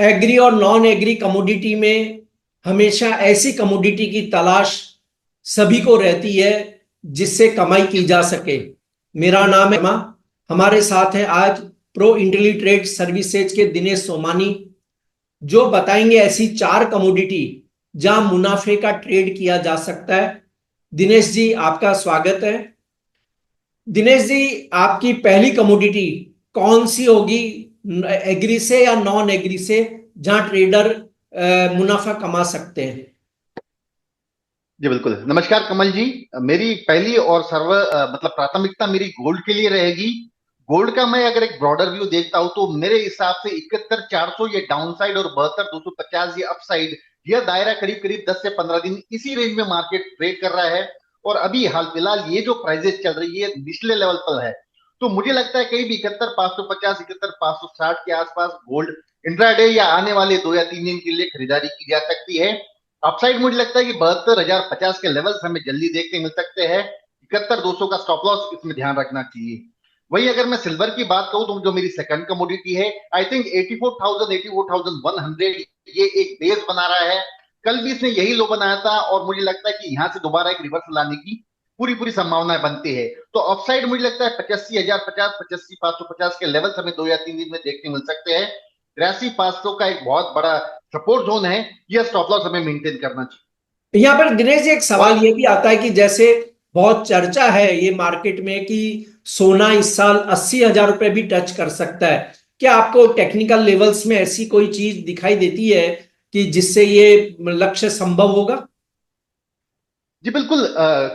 Agree और non agree commodity में हमेशा ऐसी कमोडिटी की तलाश सभी को रहती है जिससे कमाई की जा सके। मेरा नाम है शर्मा। हमारे साथ है आज प्रो इंटेलीट्रेड सर्विसेज के दिनेश सोमानी, जो बताएंगे ऐसी चार कमोडिटी जहां मुनाफे का ट्रेड किया जा सकता है। दिनेश जी, आपका स्वागत है। दिनेश जी, आपकी पहली कमोडिटी कौन सी होगी, एग्री से या नॉन एग्री से, जहां ट्रेडर मुनाफा कमा सकते हैं? जी बिल्कुल। नमस्कार कमल जी। मेरी पहली और मतलब प्राथमिकता मेरी गोल्ड के लिए रहेगी। गोल्ड का मैं अगर एक ब्रॉडर व्यू देखता हूं तो मेरे हिसाब से 71,400 ये डाउन साइड और 72,250 ये अपसाइड, यह दायरा करीब करीब 10 से 15 दिन इसी रेंज में मार्केट ट्रेड कर रहा है। और अभी हाल फिलहाल ये जो प्राइजेस चल रही है निचले लेवल पर है, तो मुझे लगता है कहीं भी 71,550 71,560 के आसपास गोल्ड इंट्राडे या आने वाले 2 या 3 दिन के लिए खरीदारी की जा सकती है। अपसाइड मुझे लगता है कि 72,050 के लेवल्स हमें जल्दी देखने मिल सकते हैं। 71,200 का स्टॉप लॉस इसमें ध्यान रखना चाहिए। वही अगर मैं सिल्वर की बात करूं तो जो मेरी सेकंड कमोडिटी है, आई थिंक 84,000 84,100 ये एक बेस बना रहा है। कल भी इसने यही लो बनाया था और मुझे लगता है कि यहां से दोबारा एक रिवर्सल लाने की पूरी पूरी संभावनाएं बनती है। तो अपसाइड मुझे लगता है 85,050 85,550 के लेवल्स हमें 2 या 3 दिन में देखने मिल सकते हैं। 83,500 का एक बहुत बड़ा सपोर्ट जोन है, यह स्टॉप लॉस हमें मेंटेन करना चाहिए। यहाँ पर दिनेश जी, एक और सवाल ये भी आता है कि जैसे बहुत चर्चा है ये मार्केट में कि सोना इस साल 80,000 रुपए भी टच कर सकता है। क्या आपको टेक्निकल लेवल्स में ऐसी कोई चीज दिखाई देती है कि जिससे ये लक्ष्य संभव होगा? जी बिल्कुल।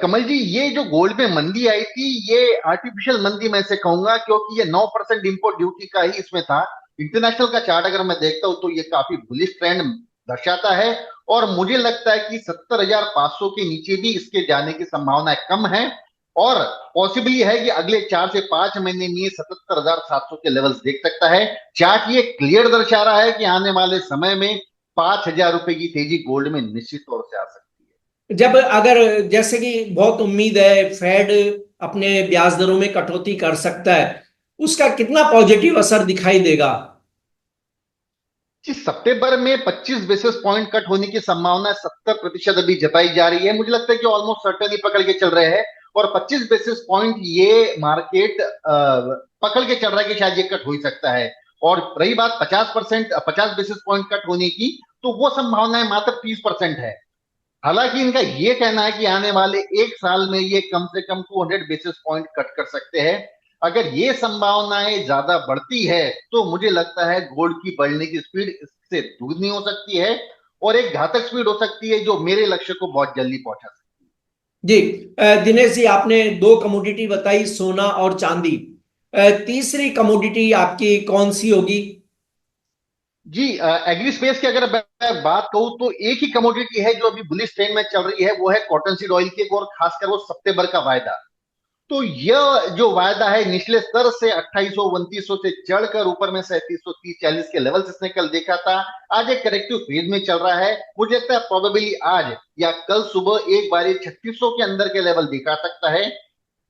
कमल जी, ये जो गोल्ड में मंदी आई थी ये आर्टिफिशियल मंदी मैं से कहूंगा, क्योंकि ये 9% इंपोर्ट ड्यूटी का ही इसमें था। इंटरनेशनल का चार्ट अगर मैं देखता हूं तो ये काफी बुलिश ट्रेंड दर्शाता है। और मुझे लगता है कि 70,500 के नीचे भी इसके जाने की संभावनाएं कम है। और पॉसिबली है कि अगले 4 से 5 महीने में 77,700 के लेवल्स देख सकता है। चार्ट ये क्लियर दर्शा रहा है कि आने वाले समय में 5,000 रुपए की तेजी गोल्ड में निश्चित तौर से आ सकती है। जब अगर जैसे कि बहुत उम्मीद है फेड अपने ब्याज दरों में कटौती कर सकता है, उसका कितना पॉजिटिव असर दिखाई देगा? जी, सितंबर में 25 बेसिस पॉइंट कट होने की संभावना 70% अभी जताई जा रही है। मुझे लगता है कि ऑलमोस्ट सर्टेनली पकड़ के चल रहे हैं। और 25 बेसिस पॉइंट ये मार्केट पकड़ के चल रहा है कि शायद ये कट हो ही सकता है। और रही बात 50 बेसिस पॉइंट कट होने की, तो वो संभावनाएं मात्र 30% है। हालांकि इनका ये कहना है कि आने वाले एक साल में ये कम से कम 200 बेसिस पॉइंट कट कर सकते हैं। अगर ये संभावनाएं ज्यादा बढ़ती है तो मुझे लगता है गोल्ड की बढ़ने की स्पीड इससे दुगनी हो सकती है और एक घातक स्पीड हो सकती है जो मेरे लक्ष्य को बहुत जल्दी पहुंचा सकती जी, दिनेश जी, आपने दो कमोडिटी बताई, सोना और चांदी। तीसरी कमोडिटी आपकी कौन सी होगी? है। जी, एग्री स्पेस की अगर मैं बात कहूं तो एक ही कमोडिटी है जो अभी बुलिश ट्रेंड में चल रही है, वो है कॉटन सीड ऑयल की, और खासकर वो सितंबर का वायदा। तो यह जो वायदा है निचले स्तर से 2800 2900 से चढ़कर ऊपर में 3730 40 के लेवल इसने कल देखा था। आज एक करेक्टिव फेज में चल रहा है। मुझे लगता है प्रोबेबली आज या कल सुबह एक बार 3600 के अंदर के लेवल दिखा सकता है।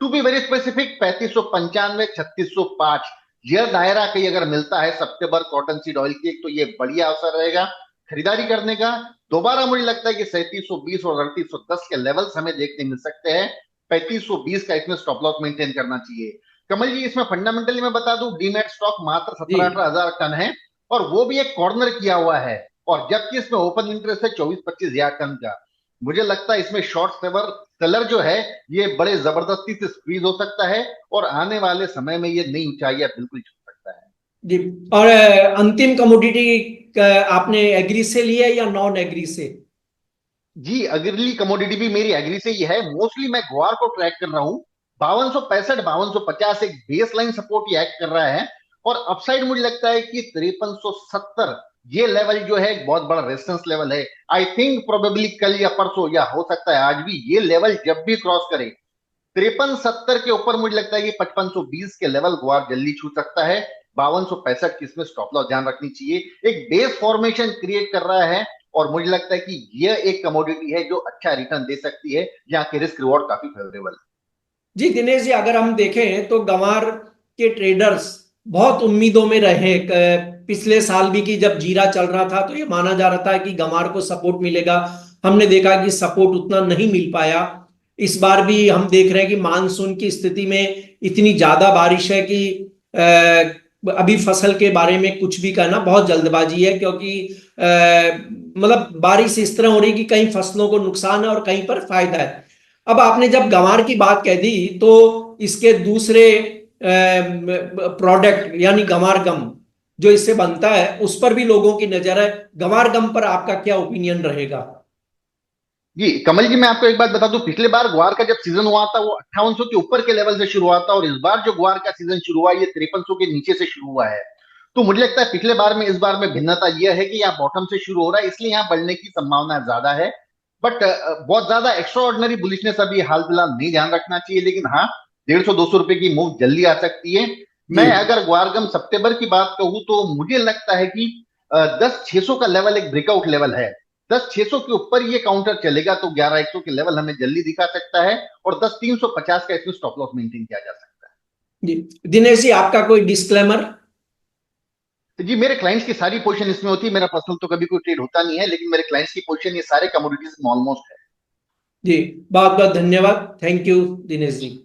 टू बी वेरी स्पेसिफिक 3595 3605 यह दायरा कहीं अगर मिलता है सितंबर कॉटन सीड ऑयल के, तो ये बढ़िया अवसर रहेगा खरीदारी करने का। दोबारा मुझे लगता है कि 3720 और 3810 के लेवल्स हमें देखने मिल सकते हैं। 3520 का इसमें स्टॉप लॉस मेंटेन करना चाहिए। कमल जी, इसमें फंडामेंटली मैं बता दूं, डीमैट स्टॉक मात्र जी, 17-18 हजार टन है और वो भी एक कॉर्नर किया हुआ है। और जबकि इसमें ओपन इंटरेस्ट है 24-25 हजार टन का। मुझे लगता है इसमें शॉर्ट सेलर जो है ये बड़े जबरदस्ती से स्क्वीज हो सकता है और आने वाले समय में ये नई ऊंचाइयां बिल्कुल छू सकता है। जी। और अंतिम कमोडिटी आपने एग्री से लिया या नॉन एग्री से? जी, अगली कमोडिटी भी मेरी एग्री से ही है। मोस्टली मैं ग्वार को ट्रैक कर रहा हूँ। 5265 5250 एक बेस लाइन सपोर्ट ये एक्ट कर रहा है। और अपसाइड मुझे लगता है कि 5370 ये लेवल जो है एक बहुत बड़ा रेजिस्टेंस लेवल है। आई थिंक प्रोबेबली कल या परसों या हो सकता है आज भी ये लेवल जब भी क्रॉस करे 5370 के ऊपर, मुझे लगता है कि 5520 के लेवल ग्वार जल्दी छू सकता है। 5265 की इसमें स्टॉप लॉस ध्यान रखनी चाहिए। एक बेस फॉर्मेशन क्रिएट कर रहा है और मुझे लगता है कि यह एक कमोडिटी है जो अच्छा रिटर्न दे सकती है, जहां की रिस्क रिवॉर्ड काफी फेवरेबल है। जी दिनेश जी, अगर हम देखें तो गंवार के ट्रेडर्स बहुत उम्मीदों में रहे। पिछले साल भी कि जब जीरा चल रहा था तो ये माना जा रहा था कि गंवार को सपोर्ट मिलेगा। हमने देखा कि सपोर्ट उतना नहीं मिल पाया। इस बार भी हम देख रहे हैं कि मानसून की स्थिति में इतनी ज्यादा बारिश है कि अभी फसल के बारे में कुछ भी कहना बहुत जल्दबाजी है, क्योंकि मतलब बारिश इस तरह हो रही है कि कहीं फसलों को नुकसान है और कहीं पर फायदा है। अब आपने जब गंवार की बात कह दी तो इसके दूसरे प्रोडक्ट यानी गंवार गम जो इससे बनता है उस पर भी लोगों की नजर है। गंवार गम पर आपका क्या ओपिनियन रहेगा? जी कमल जी, मैं आपको एक बात बता दूं, पिछले बार ग्वार का जब सीजन हुआ था वो 5800 के ऊपर के लेवल से शुरू हुआ था, और इस बार जो ग्वार का सीजन शुरू हुआ ये 5300 के नीचे से शुरू हुआ है। तो मुझे लगता है पिछले बार में इस बार में भिन्नता यह है कि यहाँ बॉटम से शुरू हो रहा है, इसलिए यहाँ बढ़ने की संभावना ज्यादा है। बट बहुत ज्यादा एक्स्ट्रा ऑर्डिनरी बुलिशनेस अभी हाल फिलहाल नहीं ध्यान रखना चाहिए, लेकिन हाँ 150-200 रुपए की मूव जल्दी आ सकती है। जी मैं अगर ग्वारगम सितंबर की बात कहूं तो मुझे लगता है कि 10,600 का लेवल एक ब्रेकआउट लेवल है। 10,600 के ऊपर ये काउंटर चलेगा तो 11,100 के लेवल हमें जल्दी दिखा सकता है, और 10,350 का इसमें स्टॉप लॉस मेंटेन किया जा सकता जी। दिनेश जी, आपका कोई डिस्क्लेमर? है। जी मेरे क्लाइंट्स की सारी पोजीशन इसमें होती है, मेरा पर्सनल तो कभी कोई ट्रेड होता नहीं है, लेकिन मेरे क्लाइंट्स की पोजीशन ये सारे कमोडिटीज में ऑलमोस्ट है। जी, बहुत बहुत धन्यवाद। Thank you Dinesh ji.